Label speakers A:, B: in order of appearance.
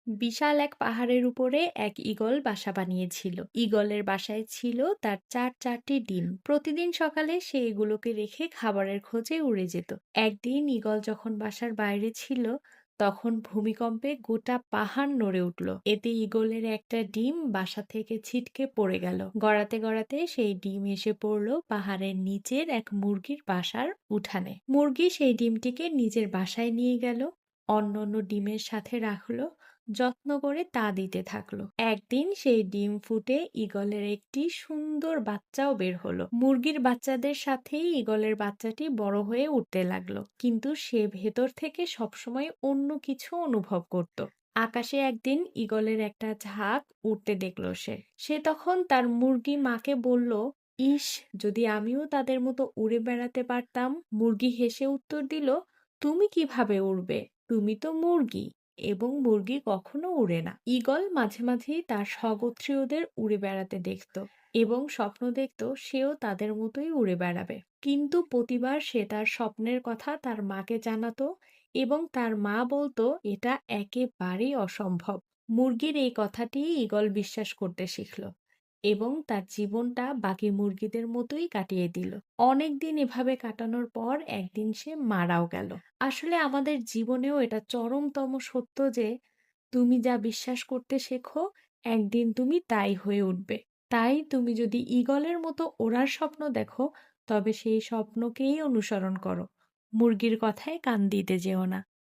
A: বিশাল এক পাহাড়ের উপরে এক ঈগল বাসা বানিয়েছিল। ঈগলের বাসায় ছিল তার চারটি ডিম। প্রতিদিন সকালে সে এগুলোকে রেখে খাবারের খোঁজে উড়ে যেত। একদিন ঈগল যখন বাসার বাইরে ছিল, তখন ভূমিকম্পে গোটা পাহাড় নড়ে উঠল। এতে ঈগলের একটা ডিম বাসা থেকে ছিটকে পড়ে গেল। গড়াতে গড়াতে সেই ডিম এসে পড়ল পাহাড়ের নিচের এক মুরগির বাসার উঠানে। মুরগি সেই ডিমটিকে নিজের বাসায় নিয়ে গেল, অন্যান্য ডিমের সাথে রাখলো, যত্ন করে তা দিতে থাকলো। একদিন সেই ডিম ফুটে ঈগলের একটি সুন্দর বাচ্চাও বের হলো। মুরগির বাচ্চাদের সাথেই ঈগলের বাচ্চাটি বড় হয়ে উঠতে লাগলো, কিন্তু সে ভেতর থেকে সবসময় অন্য কিছু অনুভব করত। আকাশে একদিন ঈগলের একটা ঝাঁক উঠতে দেখলো সে। সে তখন তার মুরগি মাকে বলল, ইস, যদি আমিও তাদের মতো উড়ে বেড়াতে পারতাম। মুরগি হেসে উত্তর দিল, তুমি কিভাবে উড়বে? তুমি তো মুরগি, এবং মুরগি কখনো উড়ে না। ঈগল মাঝে মাঝেই তার স্বগোত্রীয়দের উড়ে বেড়াতে দেখত এবং স্বপ্ন দেখত সেও তাদের মতোই উড়ে বেড়াবে। কিন্তু প্রতিবার সে তার স্বপ্নের কথা তার মাকে জানাতো, এবং তার মা বলতো এটা একেবারেই অসম্ভব। মুরগির এই কথাটি ঈগল বিশ্বাস করতে শিখল এবং তার জীবনটা বাকি মুরগিদের মতোই কাটিয়ে দিল। অনেকদিন এভাবে কাটানোর পর একদিন সে মারাও গেল। আসলে আমাদের জীবনেও এটা চরমতম সত্য যে তুমি যা বিশ্বাস করতে শেখো, একদিন তুমি তাই হয়ে উঠবে। তাই তুমি যদি ঈগলের মতো ওড়ার স্বপ্ন দেখো, তবে সেই স্বপ্নকেই অনুসরণ করো। মুরগির কথায় কান দিতে যেও না।